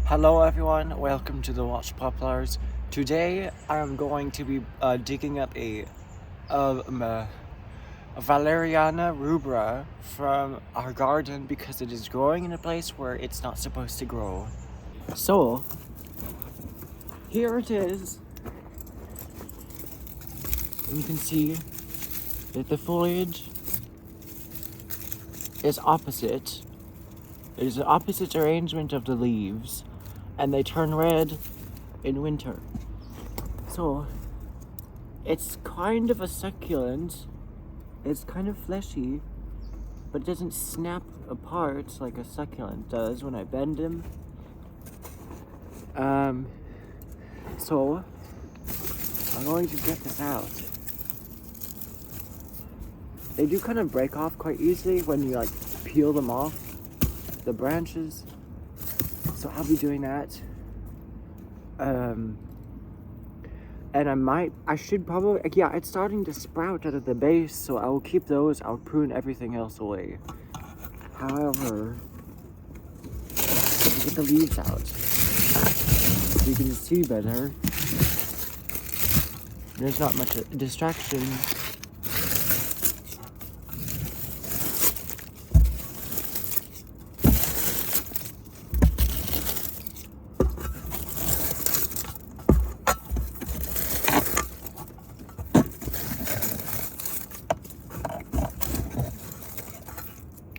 Hello everyone, welcome to the Watch Poplars. Today I'm going to be digging up a Valeriana rubra from our garden because it is growing in a place where it's not supposed to grow. So, here it is. And you can see that the foliage is opposite. It is an opposite arrangement of the leaves, and they turn red in winter. So, it's kind of a succulent. It's kind of fleshy, but it doesn't snap apart like a succulent does when I bend him. So I'm going to get this out. They do kind of break off quite easily when you like peel them off the branches. So I'll be doing that. And I should probably, it's starting to sprout out of the base, so I will keep those. I'll prune everything else away. However, get the leaves out so you can see better. There's not much distraction.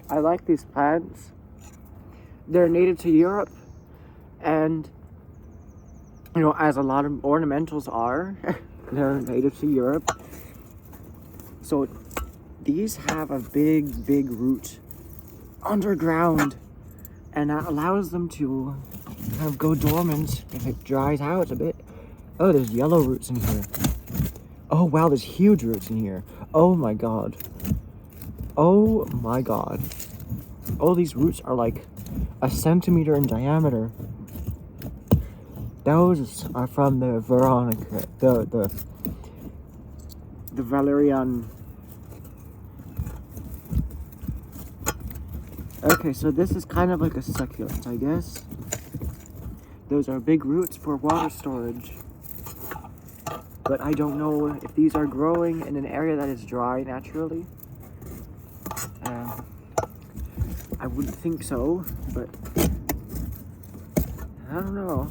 I like these plants. They're native to Europe, and as a lot of ornamentals are, they're native to Europe. So these have a big root underground, and that allows them to kind of go dormant if it dries out a bit. Oh, there's yellow roots in here. Oh wow, there's huge roots in here. Oh my god. Oh my god. Oh, these roots are like a centimeter in diameter. Those are from the Veronica, the Valerian. Okay, so this is kind of like a succulent, I guess. Those are big roots for water storage. But I don't know if these are growing in an area that is dry naturally. I wouldn't think so, but I don't know.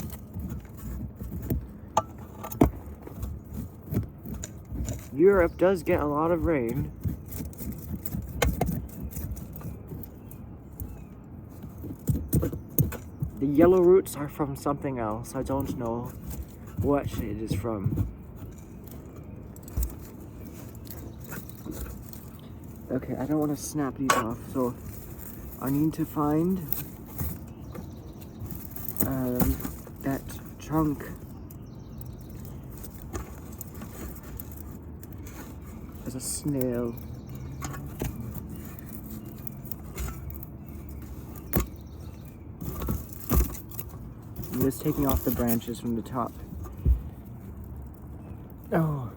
Europe does get a lot of rain. The yellow roots are from something else. I don't know what it is from. Okay, I don't want to snap these off, so I need to find that trunk. There's a snail. I'm just taking off the branches from the top. Oh,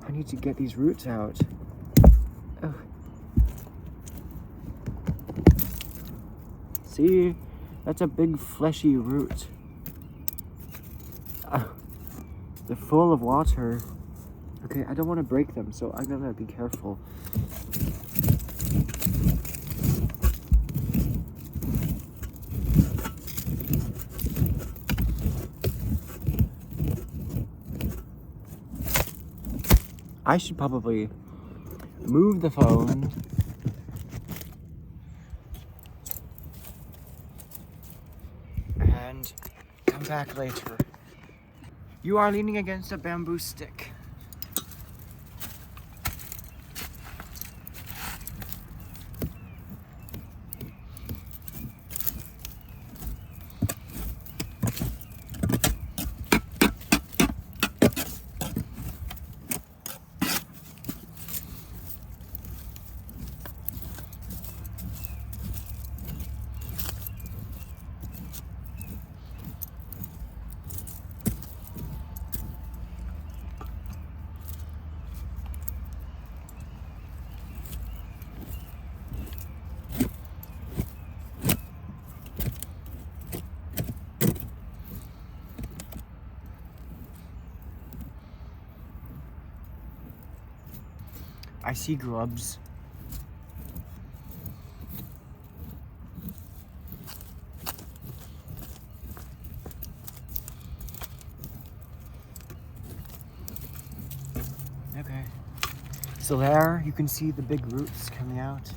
I need to get these roots out. Oh. See, that's a big fleshy root. They're full of water. Okay, I don't want to break them, so I'm gonna be careful. I should probably move the phone. And come back later. You are leaning against a bamboo stick. I see grubs. Okay. So there, you can see the big roots coming out.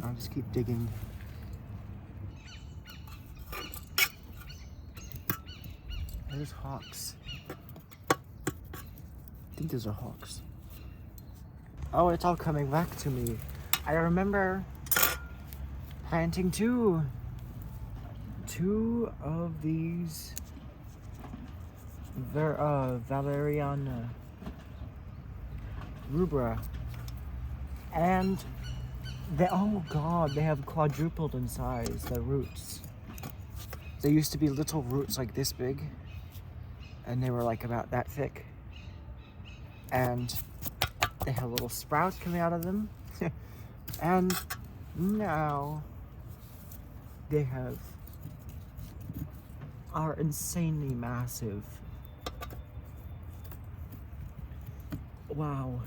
I'll just keep digging. There's hawks. I think those are hawks. Oh, it's all coming back to me. I remember planting two of these Valeriana rubra, and oh god, they have quadrupled in size, the roots. They used to be little roots like this big, and they were like about that thick, and they have little sprouts coming out of them. And now they are insanely massive. Wow.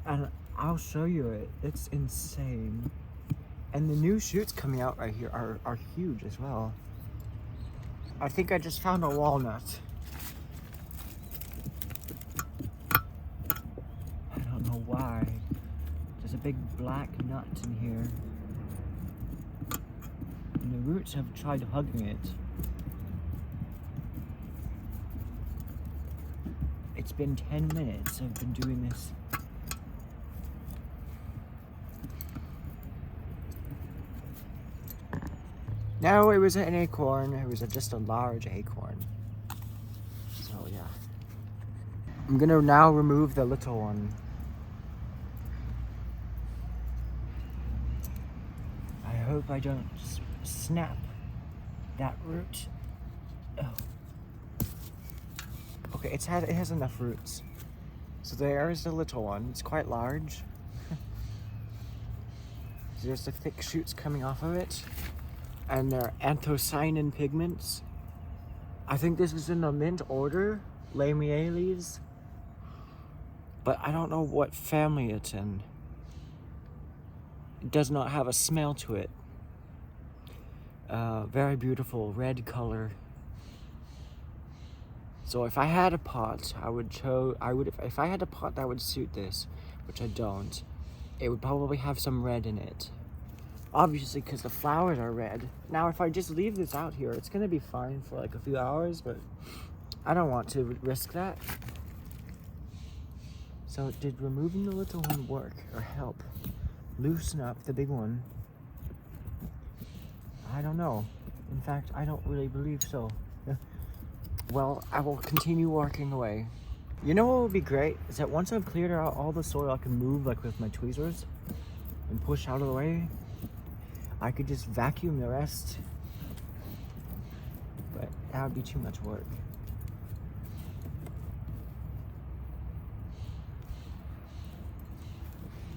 And I'll show you it. It's insane. And the new shoots coming out right here are huge as well. I think I just found a walnut. I don't know why. There's a big black nut in here. And the roots have tried hugging it. It's been 10 minutes I've been doing this. No, it was an acorn. It was just a large acorn. So yeah. I'm gonna now remove the little one. I hope I don't snap that root. Oh. Okay, it has enough roots. So there is the little one. It's quite large. There's the thick shoots coming off of it. And they're anthocyanin pigments. I think this is in the mint order, Lamiales. But I don't know what family it's in. It does not have a smell to it. Very beautiful red color. So if I had a pot, if I had a pot that would suit this, which I don't, it would probably have some red in it. Obviously, because the flowers are red. Now, if I just leave this out here, it's gonna be fine for like a few hours, but I don't want to risk that. So did removing the little one work or help loosen up the big one? I don't know. In fact, I don't really believe so. Well, I will continue working away. You know what would be great is that once I've cleared out all the soil, I can move like with my tweezers and push out of the way. I could just vacuum the rest, but that would be too much work.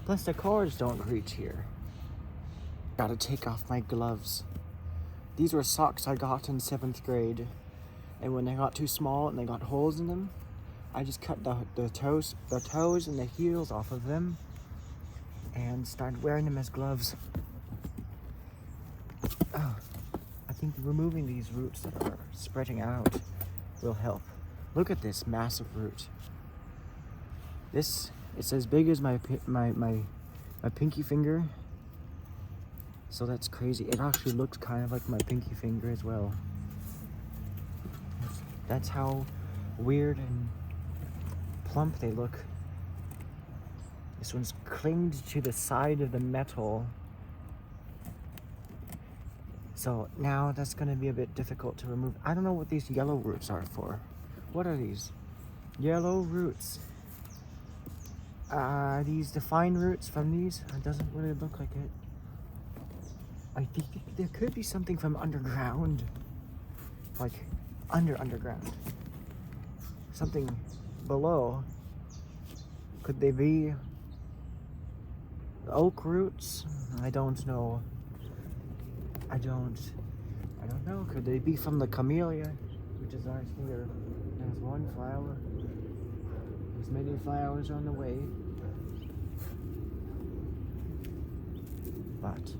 Plus the cords don't reach here. Gotta take off my gloves. These were socks I got in 7th grade, and when they got too small and they got holes in them, I just cut the toes and the heels off of them and started wearing them as gloves. Oh, I think removing these roots that are spreading out will help. Look at this massive root. It's as big as my pinky finger. So that's crazy. It actually looks kind of like my pinky finger as well. That's how weird and plump they look. This one's clinged to the side of the metal. So now that's going to be a bit difficult to remove. I don't know what these yellow roots are for. What are these? Yellow roots. Are these defined roots from these? It doesn't really look like it. I think there could be something from underground. Like underground. Something below. Could they be oak roots? I don't know. I don't know. Could they be from the camellia? which is right here. There's one flower. There's many flowers on the way. But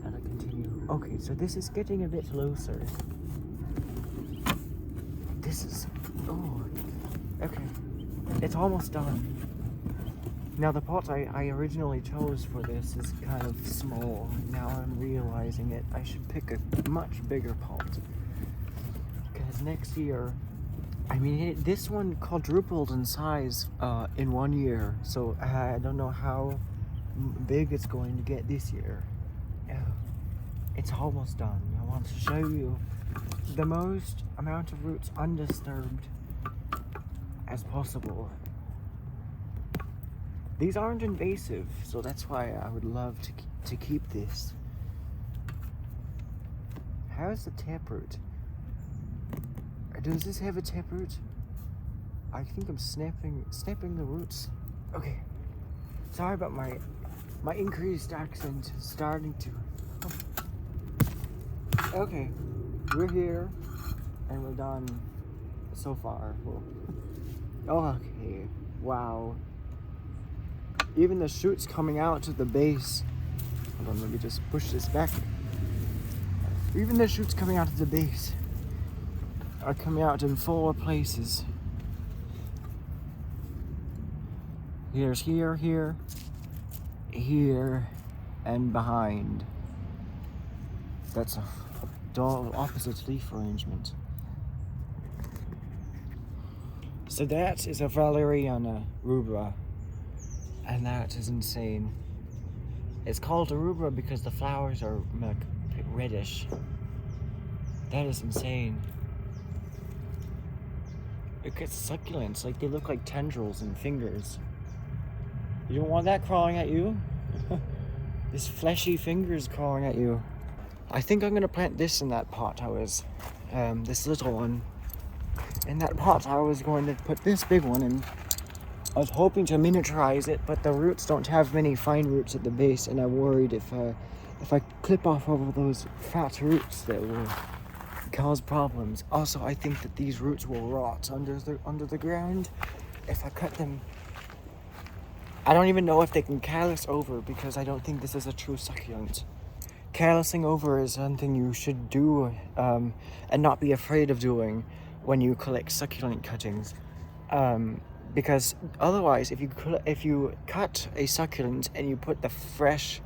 gotta continue. Okay, so this is getting a bit looser. This is, oh, okay. It's almost done. Now the pot I originally chose for this is kind of small. Now I'm realizing it. I should pick a much bigger pot. Because next year, I mean, this one quadrupled in size in 1 year. So I don't know how big it's going to get this year. It's almost done. I want to show you the most amount of roots undisturbed as possible. These aren't invasive, so that's why I would love to keep this. How is the taproot? Does this have a taproot? I think I'm snapping the roots. Okay. Sorry about my increased accent starting to. Okay, we're here and we're done so far. Okay, wow. Even the shoots coming out to the base. Hold on, let me just push this back. Even the shoots coming out of the base are coming out in 4 places. Here's here, and behind. That's a opposite leaf arrangement. So that is a Valeriana rubra. And that is insane. It's called a rubra because the flowers are like reddish. That is insane. Look at succulents, like they look like tendrils and fingers. You don't want that crawling at you? This fleshy fingers crawling at you. I think I'm gonna plant this in that pot I was, this little one. In that pot I was going to put this big one in. I was hoping to miniaturize it, but the roots don't have many fine roots at the base, and I'm worried if I clip off all of those fat roots that will cause problems. Also, I think that these roots will rot under the ground if I cut them. I don't even know if they can callus over because I don't think this is a true succulent. Callusing over is something you should do and not be afraid of doing when you collect succulent cuttings. Because otherwise, if you cut a succulent and you put the fresh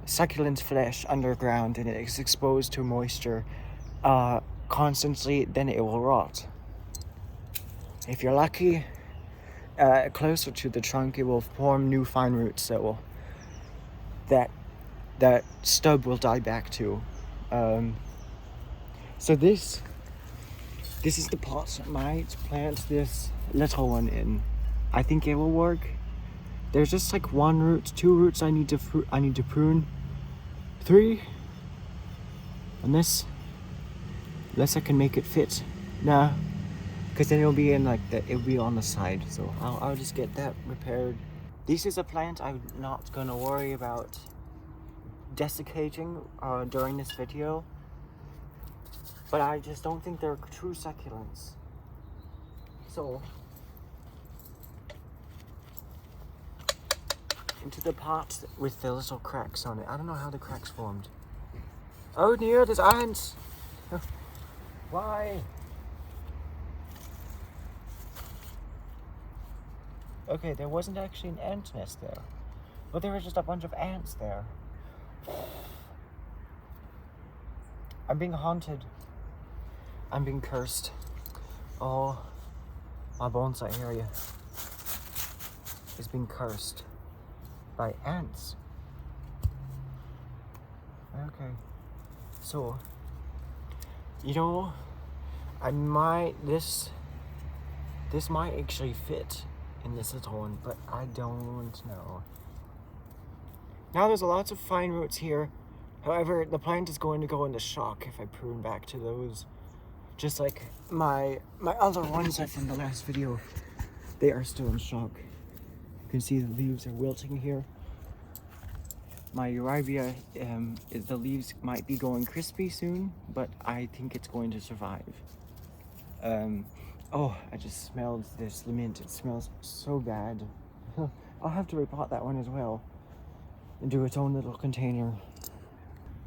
succulent flesh underground and it is exposed to moisture constantly, then it will rot. If you're lucky, closer to the trunk, it will form new fine roots that stub will die back to. So this is the pot I might plant this little one in. I think it will work. There's just like 1 root, 2 roots I need to prune. 3. And this, unless I can make it fit. Nah, because then it'll be in like it'll be on the side. So I'll just get that repaired. This is a plant I'm not gonna worry about desiccating during this video. But I just don't think they're true succulents. So, into the pot with the little cracks on it. I don't know how the cracks formed. Oh dear, there's ants! Why? Okay, there wasn't actually an ant nest there. But there was just a bunch of ants there. I'm being haunted. I'm being cursed. Oh, my bonsai area is being cursed by ants. Okay, so this might actually fit in this little one, but I don't know. Now there's lots of fine roots here. However, the plant is going to go into shock if I prune back to those. Just like my other ones from the last video, they are still in shock. You can see the leaves are wilting here. My Eurybia, the leaves might be going crispy soon, but I think it's going to survive. Oh, I just smelled this mint. It smells so bad. I'll have to repot that one as well and do its own little container.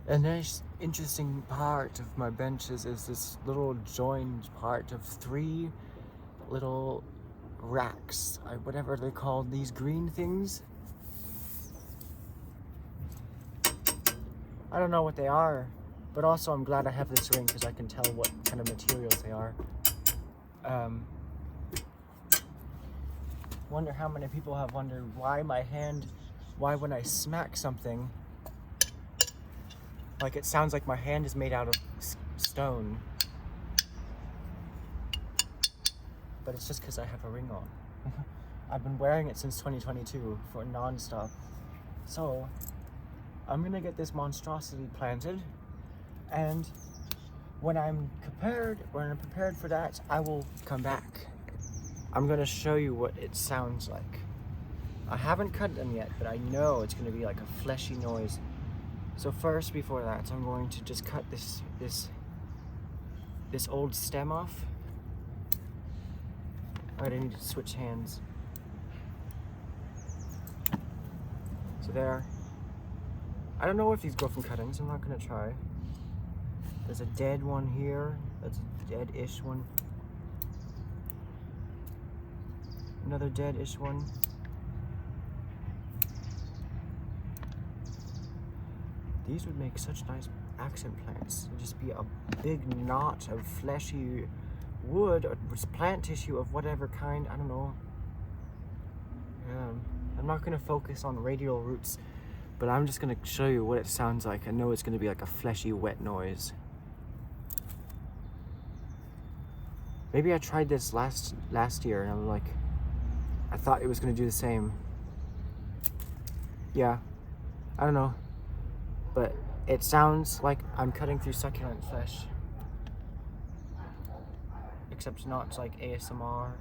A nice interesting part of my benches is this little joined part of 3 little racks, whatever they're called, these green things. I don't know what they are, but also I'm glad I have this ring because I can tell what kind of materials they are. Wonder how many people have wondered why when I smack something, like it sounds like my hand is made out of stone. But it's just because I have a ring on. I've been wearing it since 2022 for non-stop. So, I'm gonna get this monstrosity planted, and when I'm prepared for that, I will come back. I'm gonna show you what it sounds like. I haven't cut them yet, but I know it's gonna be like a fleshy noise. So first, before that, I'm going to just cut this old stem off. Alright, I need to switch hands. So there. I don't know if these go from cuttings, I'm not gonna try. There's a dead one here. That's a dead-ish one. Another dead-ish one. These would make such nice accent plants. It'd just be a big knot of fleshy wood or plant tissue of whatever kind, I don't know. I'm not gonna focus on radial roots, but I'm just gonna show you what it sounds like. I know it's gonna be like a fleshy, wet noise. Maybe I tried this last year and I thought it was gonna do the same. Yeah, I don't know. But it sounds like I'm cutting through succulent flesh. Except not like ASMR.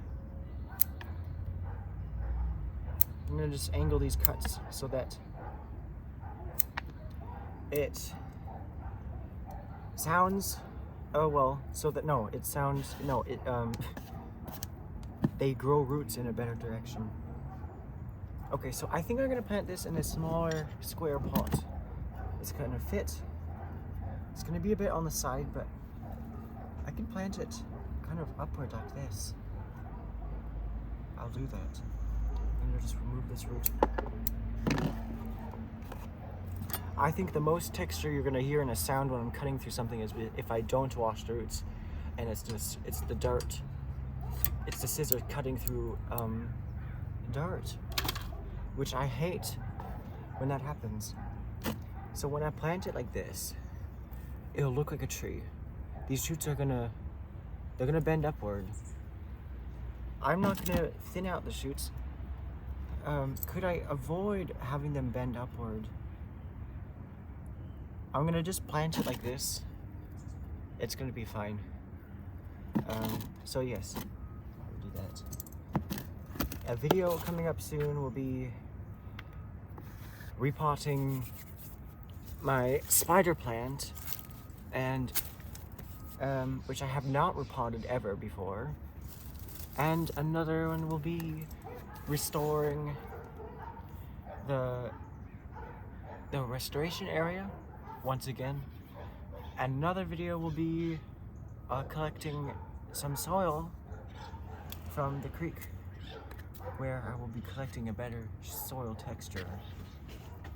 I'm gonna just angle these cuts so that it sounds, they grow roots in a better direction. Okay, so I think I'm gonna plant this in a smaller square pot. It's gonna fit. It's gonna be a bit on the side, but I can plant it kind of upward like this. I'll do that. I'm gonna just remove this root. I think the most texture you're gonna hear in a sound when I'm cutting through something is if I don't wash the roots, and it's the dirt. It's the scissors cutting through dirt, which I hate when that happens. So when I plant it like this, it'll look like a tree. These shoots they're gonna bend upward. I'm not gonna thin out the shoots. Could I avoid having them bend upward? I'm gonna just plant it like this. It's gonna be fine. So yes, I'll do that. A video coming up soon will be repotting my spider plant, and which I have not repotted ever before. And another one will be restoring the restoration area once again. Another video will be collecting some soil from the creek, where I will be collecting a better soil texture.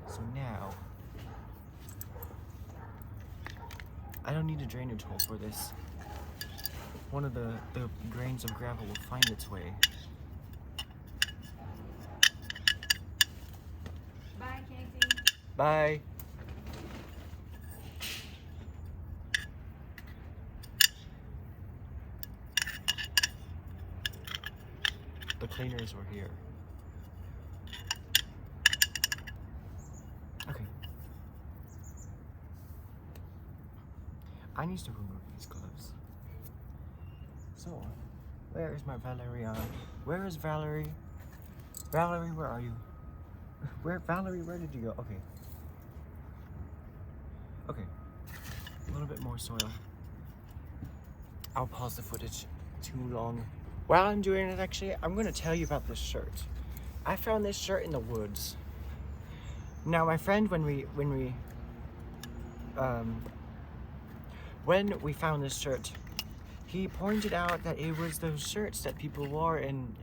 So now, I don't need a drainage hole for this. One of the grains of gravel will find its way. Bye, Casey. Bye. The cleaners were here. Okay. I need to remove these gloves. So, where is my Valeriana? Where is Valerie? Valerie, where are you? Valerie, where did you go? Okay. Okay, a little bit more soil. I'll pause the footage too long. While I'm doing it, actually, I'm gonna tell you about this shirt. I found this shirt in the woods. Now, my friend, when we found this shirt, he pointed out that it was those shirts that people wore in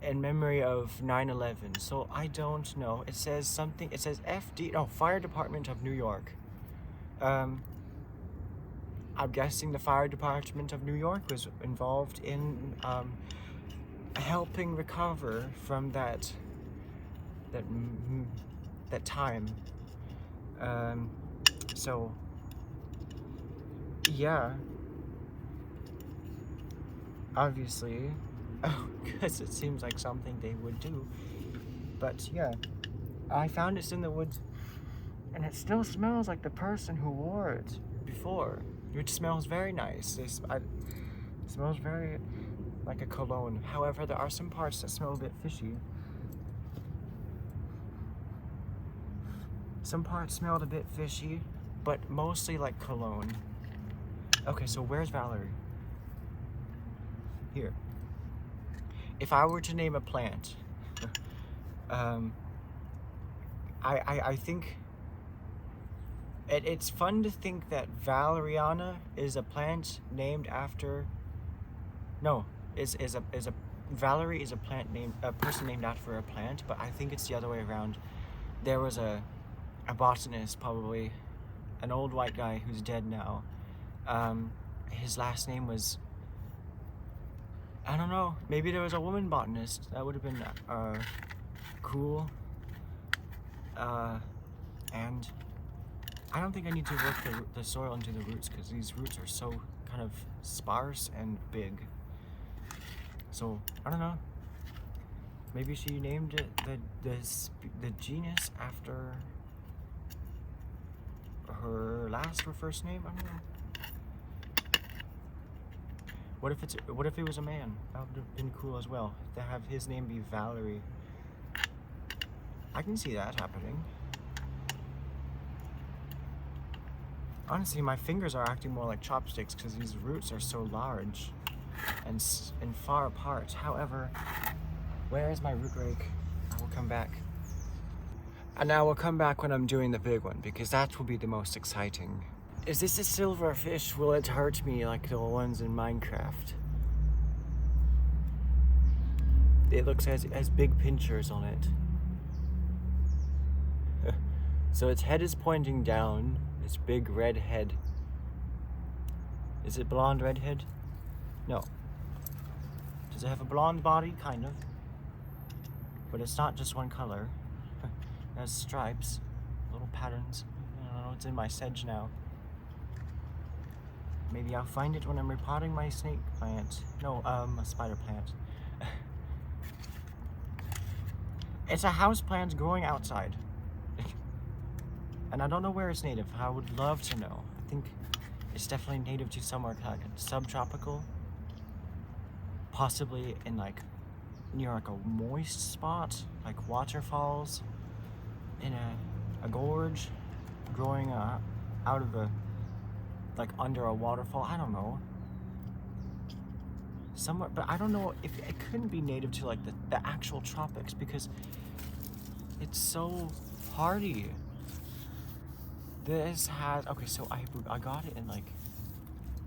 memory of 9/11. So I don't know. It says something. It says Fire Department of New York. I'm guessing the Fire Department of New York was involved in helping recover from that time. So yeah, obviously, because it seems like something they would do. But yeah, I found this in the woods, and it still smells like the person who wore it before, which smells very nice. It smells very like a cologne. However, there are some parts that smell a bit fishy. Some parts smelled a bit fishy, but mostly like cologne. Okay, so where's Valerie? Here. If I were to name a plant, I think it's fun to think that Valeriana is a plant named after. No, Valerie is a person named after a plant, but I think it's the other way around. There was a botanist, probably an old white guy who's dead now. His last name was, I don't know, maybe there was a woman botanist. That would have been cool. And I don't think I need to work the soil into the roots, because these roots are so kind of sparse and big. So I don't know. Maybe she named it the genus after her last or first name. I don't know. What if it was a man? That would have been cool as well, to have his name be Valerie. I can see that happening. Honestly, my fingers are acting more like chopsticks because these roots are so large and far apart. However, where is my root rake? I will come back. And I will come back when I'm doing the big one, because that will be the most exciting. Is this a silver fish? Will it hurt me like the ones in Minecraft? It looks has big pinchers on it. So its head is pointing down. Its big red head. Is it blonde redhead? No. Does it have a blonde body? Kind of. But it's not just one color. It has stripes, little patterns. I don't know, it's in my sedge now. Maybe I'll find it when I'm repotting my snake plant. No, a spider plant. It's a house plant growing outside. And I don't know where it's native. I would love to know. I think it's definitely native to somewhere like subtropical. Possibly in like near like a moist spot, like waterfalls, in a gorge, growing out of like under a waterfall. I don't know. Somewhere, but I don't know if it couldn't be native to like the actual tropics, because it's so hardy. This has, okay, so I got it in like,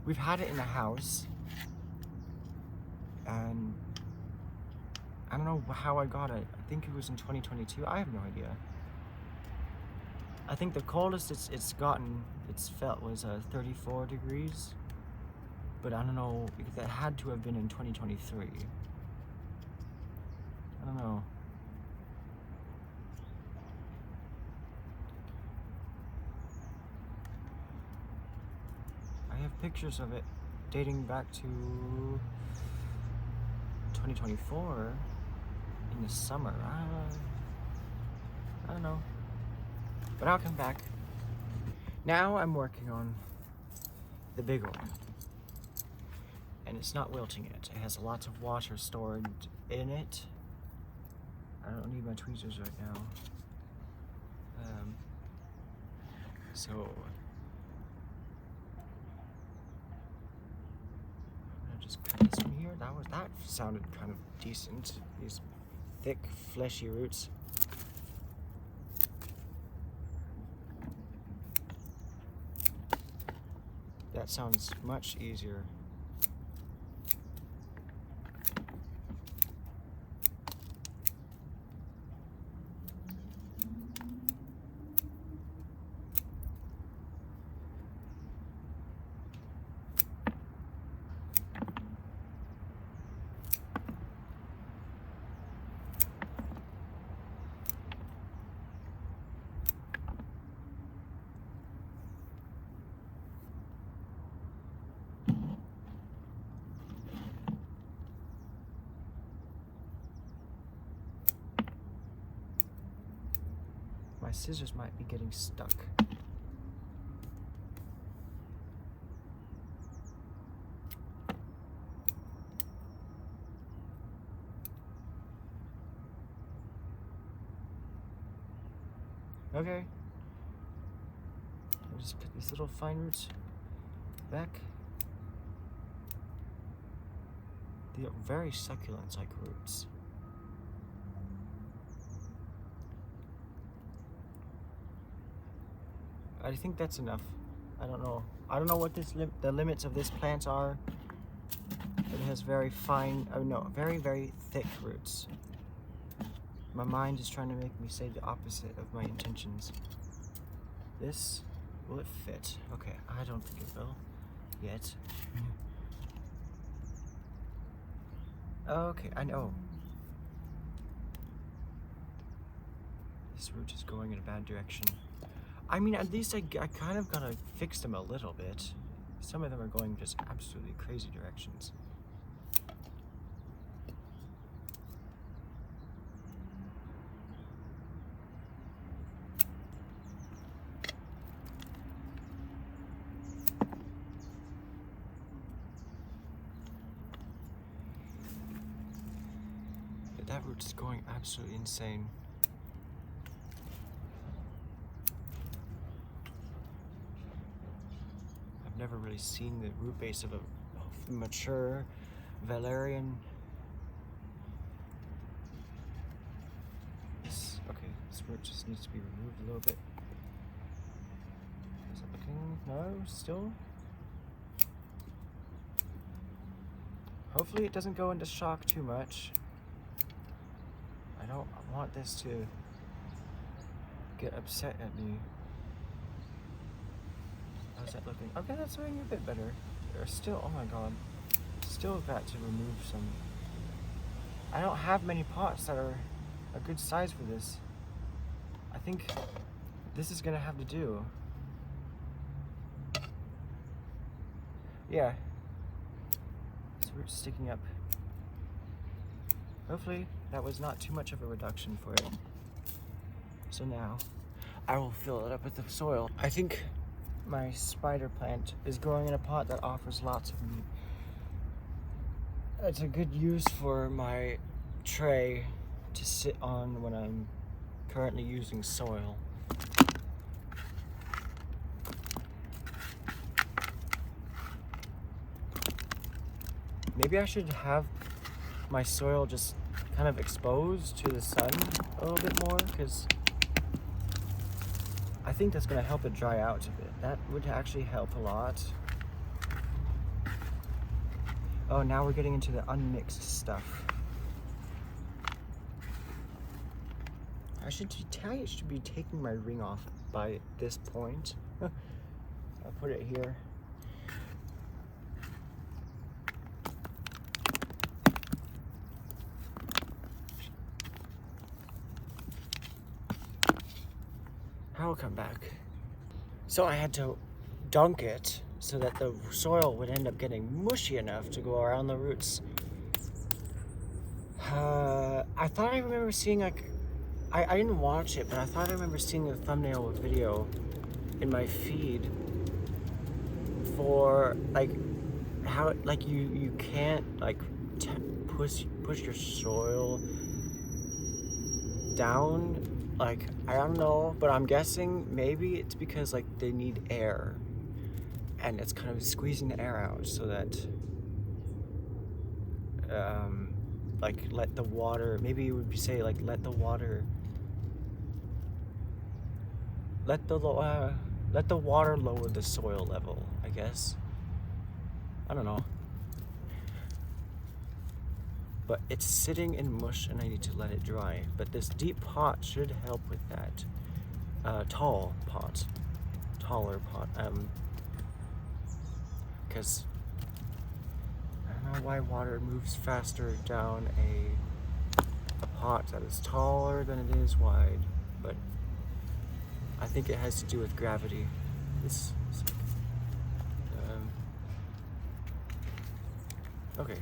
we've had it in the house, and I don't know how I got it. I think it was in 2022. I have no idea. I think the coldest it's felt was 34 degrees, but I don't know, that had to have been in 2023. I don't know. I have pictures of it dating back to 2024 in the summer. I don't know. But I'll come back. Now I'm working on the big one. And it's not wilting yet. It has lots of water stored in it. I don't need my tweezers right now. So I'm gonna just cut this from here. That sounded kind of decent. These thick, fleshy roots. That sounds much easier. My scissors might be getting stuck. Okay. I'll just cut these little fine roots back. They are very succulent-like roots. I think that's enough. I don't know. I don't know what the limits of this plant are. It has very fine, very, very thick roots. My mind is trying to make me say the opposite of my intentions. This, will it fit? Okay, I don't think it will yet. Okay, I know. This root is going in a bad direction. I mean, at least I kind of gotta fix them a little bit. Some of them are going just absolutely crazy directions. But that root is going absolutely insane. Never really seen the root base of a mature Valerian. This root just needs to be removed a little bit. Is it looking? No, still? Hopefully it doesn't go into shock too much. I don't want this to get upset at me. How's that looking? Okay, that's looking a bit better. There's still, oh my god, still got to remove some. I don't have many pots that are a good size for this. I think this is gonna have to do. Yeah, this root's sticking up. Hopefully that was not too much of a reduction for it. So now I will fill it up with the soil. I think my spider plant is growing in a pot that offers lots of meat. It's a good use for my tray to sit on when I'm currently using soil. Maybe I should have my soil just kind of exposed to the sun a little bit more, because I think that's going to help it dry out a bit. That would actually help a lot. Oh, now we're getting into the unmixed stuff. I should be taking my ring off by this point. I'll put it here. I'll come back. So I had to dunk it so that the soil would end up getting mushy enough to go around the roots. I thought I remember seeing like, I didn't watch it, but I thought I remember seeing the thumbnail of a video in my feed for like how like you can't like push your soil down Like, I don't know, but I'm guessing maybe it's because like they need air, and it's kind of squeezing the air out so that like let the water, maybe it would be say like let the water let the water lower the soil level, I guess. I don't know. But it's sitting in mush and I need to let it dry. But this deep pot should help with that. Taller pot. Because I don't know why water moves faster down a pot that is taller than it is wide, but I think it has to do with gravity. Okay.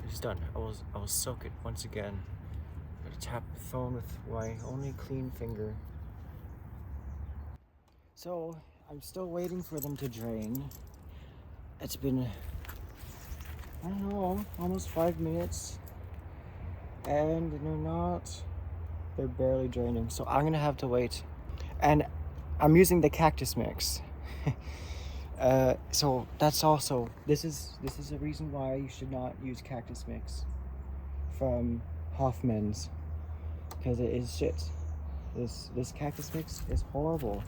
It's done. I will soak it once again. Gotta tap the phone with my only clean finger. So I'm still waiting for them to drain. It's been, I don't know, almost 5 minutes, and they're barely draining. So I'm gonna have to wait. And I'm using the cactus mix. So that's also, this is a reason why you should not use cactus mix from Hoffman's, because it is shit. This cactus mix is horrible.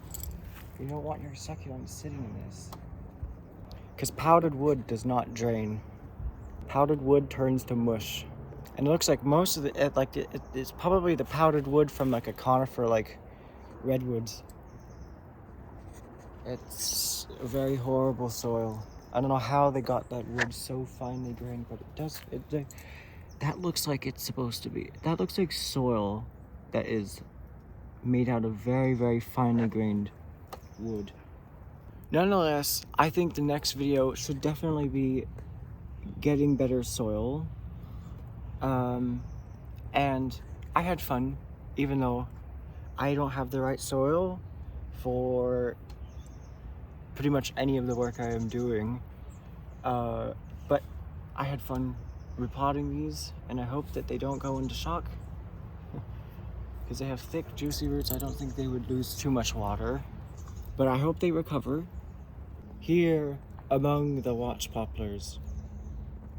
You don't want your succulents sitting in this, because powdered wood does not drain. Powdered wood turns to mush, and it looks like most of it's probably the powdered wood from like a conifer, like redwoods. It's a very horrible soil. I don't know how they got that wood so finely grained, but it does. That looks like it's supposed to be. That looks like soil that is made out of very, very finely grained wood. Nonetheless, I think the next video should definitely be getting better soil. And I had fun, even though I don't have the right soil for pretty much any of the work I am doing. But I had fun repotting these, and I hope that they don't go into shock. Because they have thick, juicy roots, I don't think they would lose too much water. But I hope they recover. Here, among the watch poplars,